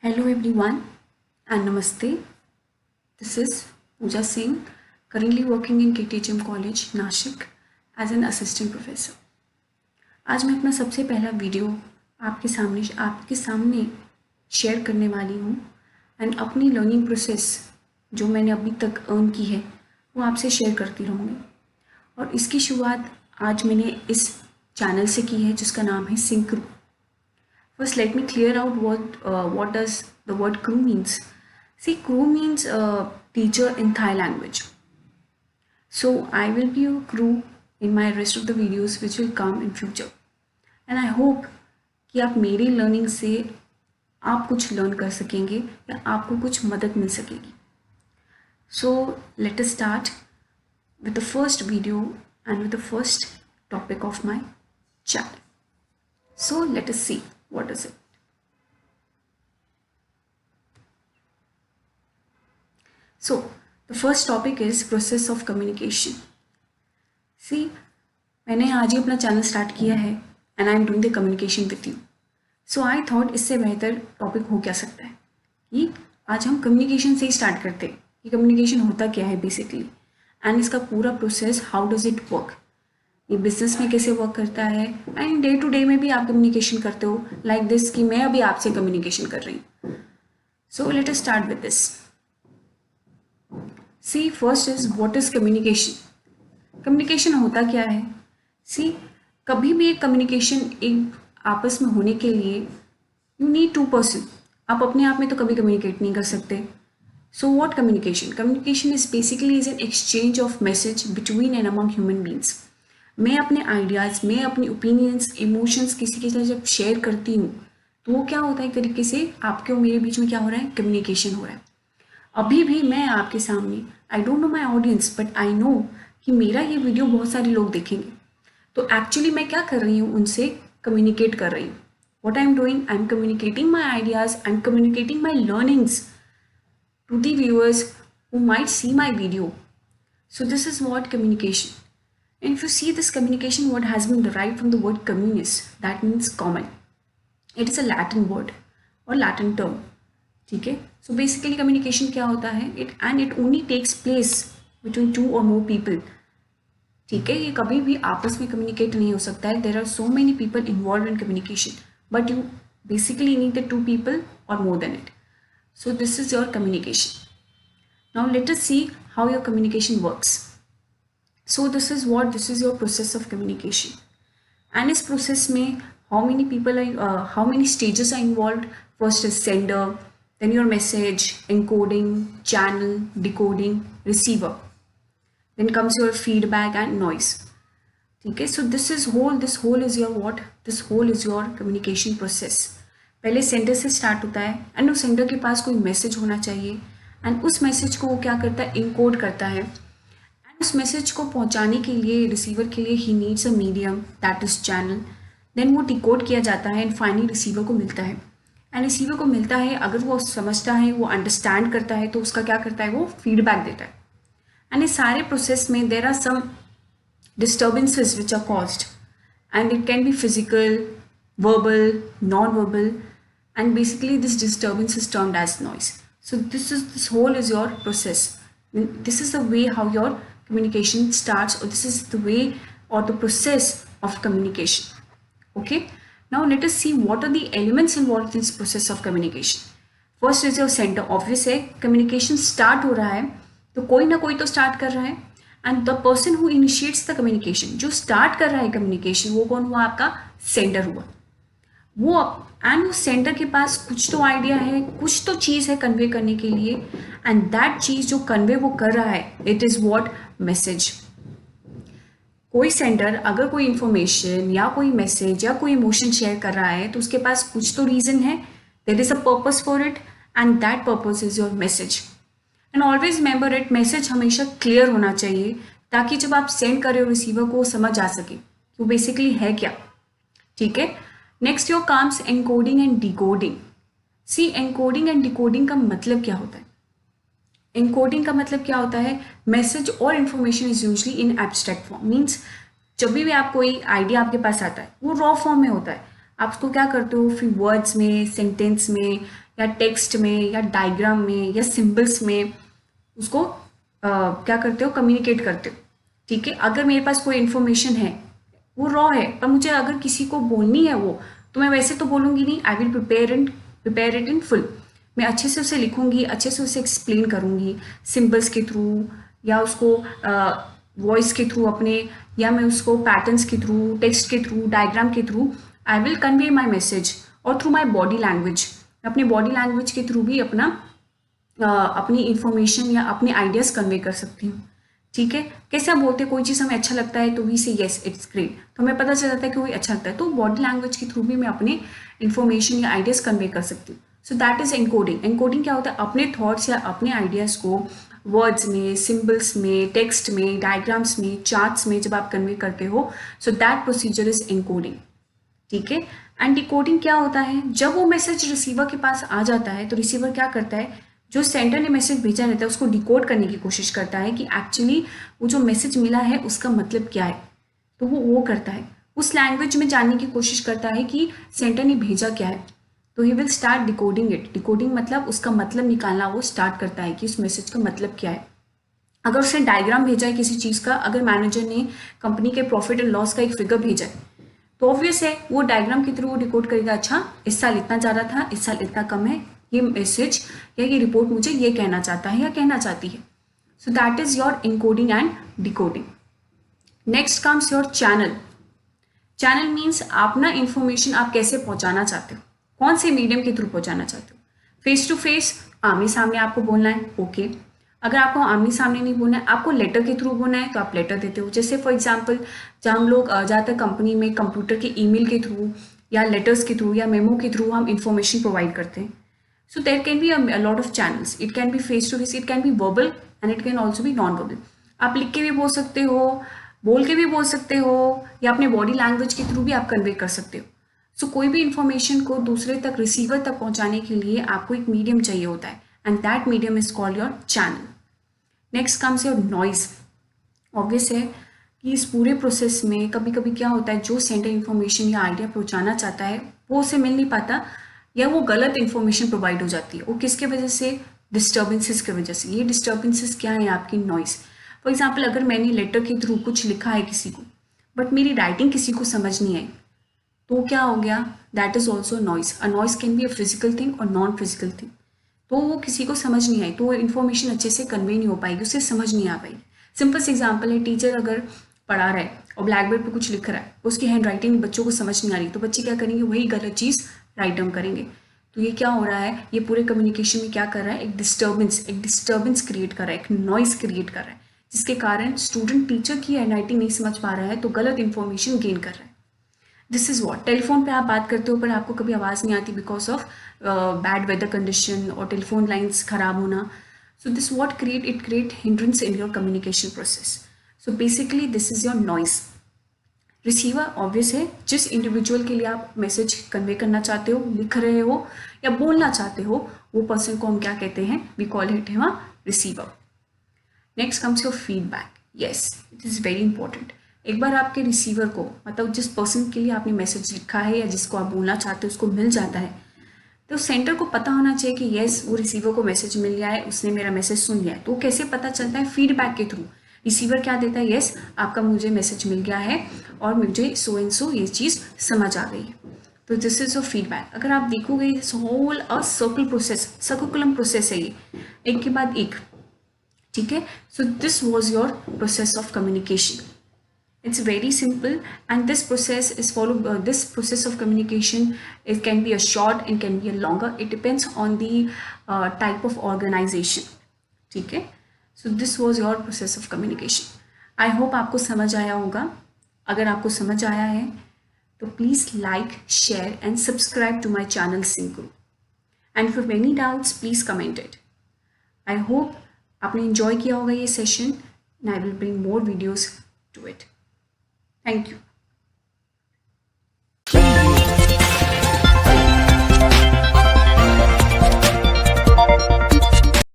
Hello everyone and Namaste. This is Pooja Singh, currently working in KTHM College, Nashik as an assistant professor. आज मैं अपना सबसे पहला video आपके सामने शेयर करने वाली हूँ एंड अपनी लर्निंग प्रोसेस जो मैंने अभी तक अर्न की है वो आपसे शेयर करती रहूँगी। और इसकी शुरुआत आज मैंने इस चैनल से की है जिसका नाम है सिंक्रू। First, let me clear out what does the word crew means. See, crew means teacher in Thai language. So I will be your crew in my rest of the videos which will come in future. And I hope कि आप मेरी learning से आप कुछ learn कर सकेंगे या आपको कुछ मदद मिल सकेगी. So let us start with the first video and with the first topic of my channel. So let us see. What is it? So, the first topic is process of communication. See, मैंने आज ही अपना channel start किया है and I am doing the communication with you. So I thought इससे बेहतर topic हो क्या सकता है कि आज हम कम्युनिकेशन से ही स्टार्ट करते हैं कि कम्युनिकेशन होता क्या है बेसिकली एंड इसका पूरा process how does it work, ये बिजनेस में कैसे वर्क करता है एंड डे टू डे में भी आप कम्युनिकेशन करते हो लाइक दिस कि मैं अभी आपसे कम्युनिकेशन कर रही हूँ. So let us start with this. See first is what is communication. कम्युनिकेशन होता क्या है. सी कभी भी एक कम्युनिकेशन एक आपस में होने के लिए यू नीड टू पर्सन. आप अपने आप में तो कभी कम्युनिकेट नहीं कर सकते. So what communication. Communication is basically is an exchange of message between and among human beings. मैं अपने आइडियाज़, मैं अपनी ओपिनियंस, इमोशंस किसी के साथ जब शेयर करती हूँ तो वो क्या होता है, एक तरीके से आपके और मेरे बीच में क्या हो रहा है, कम्युनिकेशन हो रहा है. अभी भी मैं आपके सामने, I don't know my audience but I know कि मेरा ये वीडियो बहुत सारे लोग देखेंगे. तो एक्चुअली मैं क्या कर रही हूँ, उनसे कम्युनिकेट कर रही हूँ. What I am doing, I am communicating my ideas, I am communicating my learnings to the viewers who might see my video. So this is what communication. And if you see this communication, what has been derived from the word communis, that means common. It is a Latin word or Latin term. ठीक है. So basically communication क्या होता है, it only takes place between two or more people. ठीक है. ये कभी भी आपस में communicate नहीं हो सकता है. There are so many people involved in communication, but you basically need the two people or more than it. So this is your communication. Now let us see how your communication works. So this is your process of communication. And इस process में how many stages are involved. First is sender, then your message, encoding, channel, decoding, receiver. Then comes your feedback and noise. ठीक है. So this whole is your what? This whole is your communication process. पहले sender से start होता है and उस sender के पास कोई message होना चाहिए and उस message को वो क्या करता है, encode करता है. उस मैसेज को पहुंचाने के लिए रिसीवर के लिए ही needs a medium that is channel. Then वो डिकोड किया जाता है एंड फाइनली रिसीवर को मिलता है. एंड रिसीवर को मिलता है, अगर वो समझता है, वो अंडरस्टैंड करता है तो उसका क्या करता है, वो फीडबैक देता है. एंड इस सारे प्रोसेस में there are some disturbances which are caused and it can be physical, verbal, non verbal and basically this disturbance is termed as noise. So this whole is your process. This is the way how your communication starts, or this is the way or the process of communication. Okay, now let us see what are the elements involved in this process of communication. First is your sender. Obvious है, communication start हो रहा है तो कोई ना कोई तो start कर रहा है and the person who initiates the communication, जो start कर रहा है communication, वो कौन हुआ, आपका sender हुआ. वो एंड उस सेंटर के पास कुछ तो आइडिया है, कुछ तो चीज़ है कन्वे करने के लिए एंड दैट चीज़ जो कन्वे वो कर रहा है इट इज़ व्हाट, मैसेज. कोई सेंटर अगर कोई इन्फॉर्मेशन या कोई मैसेज या कोई इमोशन शेयर कर रहा है तो उसके पास कुछ तो रीज़न है, there is a purpose for it and that purpose is your message. And always remember it, message हमेशा क्लियर होना चाहिए ताकि जब आप सेंड कर रहे हो रिसीवर को समझ आ सके कि वो बेसिकली है क्या. ठीक है. Next your comes encoding and decoding. See encoding and decoding का मतलब क्या होता है. एनकोडिंग का मतलब क्या होता है, मैसेज और information is usually in abstract form. Means जब भी आप कोई आइडिया आपके पास आता है वो रॉ फॉर्म में होता है. आप उसको क्या करते हो, फिर वर्ड्स में, सेंटेंस में, या टेक्स्ट में, या डायग्राम में, या सिंबल्स में उसको क्या करते हो, कम्युनिकेट करते हो। ठीक है, अगर मेरे पास कोई इन्फॉर्मेशन है वो रॉ है, पर मुझे अगर किसी को बोलनी है वो, तो मैं वैसे तो बोलूँगी नहीं, I will prepare it in full. मैं अच्छे से उसे लिखूँगी, अच्छे से उसे एक्सप्लेन करूँगी सिंबल्स के थ्रू, या उसको वॉइस के थ्रू अपने, या मैं उसको पैटर्न्स के थ्रू, टेक्स्ट के थ्रू, डायग्राम के through I will convey my message. और थ्रू माई बॉडी लैंग्वेज, अपने बॉडी लैंग्वेज के थ्रू भी अपनी इंफॉर्मेशन या अपने आइडियाज़ कन्वे कर सकती हूँ। ठीक है, कैसे आप बोलते हैं कोई चीज़ हमें अच्छा लगता है तो वी से येस इट्स ग्रेट, तो हमें पता चल जाता है कि कोई अच्छा लगता है, तो बॉडी लैंग्वेज के थ्रू भी मैं अपने इन्फॉर्मेशन या आइडियाज़ कन्वे कर सकती हूँ। So that is encoding. Encoding क्या होता है, अपने थॉट्स या अपने आइडियाज़ को वर्ड्स में, सिम्बल्स में, टेक्स्ट में, डायग्राम्स में, चार्ट्स में जब आप कन्वे करते हो, so that procedure is encoding. ठीक है, एंड डिकोडिंग क्या होता है, जब वो मैसेज रिसीवर के पास आ जाता है तो रिसीवर क्या करता है, जो सेंडर ने मैसेज भेजा रहता है उसको डिकोड करने की कोशिश करता है कि एक्चुअली वो जो मैसेज मिला है उसका मतलब क्या है। तो वो करता है, उस लैंग्वेज में जानने की कोशिश करता है कि सेंडर ने भेजा क्या है, तो he will start decoding it. Decoding मतलब उसका मतलब निकालना, वो स्टार्ट करता है कि उस मैसेज का मतलब क्या है। अगर उसने डायग्राम भेजा है किसी चीज़ का, अगर मैनेजर ने कंपनी के प्रॉफिट एंड लॉस का एक फिगर भेजा है, तो ऑब्वियस है वो डायग्राम के थ्रू वो डिकोड करेगा, अच्छा इस साल इतना ज़्यादा था, इस साल इतना कम है, ये मैसेज या ये रिपोर्ट मुझे ये कहना चाहता है या कहना चाहती है। So that is your encoding and decoding. Next comes your channel. Channel means आप ना इंफॉर्मेशन आप कैसे पहुंचाना चाहते हो, कौन से मीडियम के थ्रू पहुंचाना चाहते हो। फेस टू फेस, आमने सामने आपको बोलना है, ओके। अगर आपको आमने सामने नहीं बोलना है, आपको लेटर के थ्रू बोलना है, तो आप लेटर देते हो। जैसे फॉर एग्जांपल जब हम लोग ज़्यादातर कंपनी में कंप्यूटर के ईमेल के थ्रू या लेटर्स के थ्रू या मेमो के थ्रू हम इंफॉर्मेशन प्रोवाइड करते हैं। So there can be a lot of channels, it can be face to face, it can be verbal and it can also be non verbal. आप लिख के भी बोल सकते हो, बोल के भी बोल सकते हो, या अपने बॉडी लैंग्वेज के थ्रू भी आप कन्वे कर सकते हो। सो कोई भी इंफॉर्मेशन को दूसरे तक, रिसीवर तक पहुंचाने के लिए आपको एक मीडियम चाहिए होता है, and that medium is called your channel. Next comes your noise. Obvious है कि इस पूरे प्रोसेस में कभी कभी क्या होता है, जो सेंडर इन्फॉर्मेशन या आइडिया पहुंचाना चाहता है वो उसे मिल नहीं पाता, या वो गलत इन्फॉर्मेशन प्रोवाइड हो जाती है। वो किसके वजह से, डिस्टर्बेंसेस की वजह से। ये डिस्टर्बेंसेस क्या है, आपकी नॉइस। फॉर एग्जाम्पल अगर मैंने लेटर के थ्रू कुछ लिखा है किसी को, बट मेरी राइटिंग किसी को समझ नहीं आई, तो क्या हो गया, that is also noise. A noise can be a physical thing और नॉन फिजिकल थिंग। तो वो किसी को समझ नहीं आई, तो वो इन्फॉर्मेशन अच्छे से कन्वे नहीं हो पाएगी, उसे समझ नहीं आ पाएगी। सिंपल से एग्जाम्पल है, टीचर अगर पढ़ा रहा है और ब्लैक बोर्ड पे कुछ लिख रहा है, उसकी हैंड राइटिंग बच्चों को समझ नहीं आ रही, तो बच्चे क्या करेंगे, वही गलत चीज़ राइट डाउन करेंगे। तो ये क्या हो रहा है, ये पूरे कम्युनिकेशन में क्या कर रहा है, एक डिस्टर्बेंस क्रिएट कर रहा है, एक नॉइस क्रिएट कर रहा है, जिसके कारण स्टूडेंट टीचर की हैंड राइटिंग नहीं समझ पा रहा है, तो गलत इन्फॉर्मेशन गेन कर रहा है। This is what. टेलीफोन पे आप बात करते हो पर आपको कभी आवाज़ नहीं आती because of bad weather condition और टेलीफोन लाइन्स खराब होना। So this what create hindrance in your communication process. So basically this is your noise. Receiver obvious है, जिस इंडिविजुअल के लिए आप मैसेज कन्वे करना चाहते हो, लिख रहे हो या बोलना चाहते हो, वो पर्सन को हम क्या कहते हैं, we call it him a receiver. Next comes your feedback. Yes, it is very important. एक बार आपके रिसीवर को, मतलब जिस पर्सन के लिए आपने मैसेज लिखा है या जिसको आप बोलना चाहते हो, उसको मिल जाता है, तो सेंटर को पता होना चाहिए कि येस वो रिसीवर को मैसेज मिल गया है, उसने मेरा मैसेज सुन लिया है। तो कैसे पता चलता है, फीडबैक के थ्रू। रिसीवर क्या देता है, येस आपका मुझे मैसेज मिल गया है और मुझे सो एंड सो ये चीज़ समझ आ गई है। तो दिस इज योर फीडबैक। अगर आप देखोगे whole a circle process, circular process है ये, एक के बाद एक। ठीक है, so this was your process of communication. It's very simple, and this process is followed. This process of communication, it can be a short and can be a longer. It depends on the type of organization. ठीक है, so this was your process of communication. I hope आपको समझ आया होगा। अगर आपको समझ आया है तो please like, share and subscribe to my channel Synchro. And for any doubts, please comment it. I hope आपने enjoy किया होगा ये session, and I will bring more videos to it. Thank you.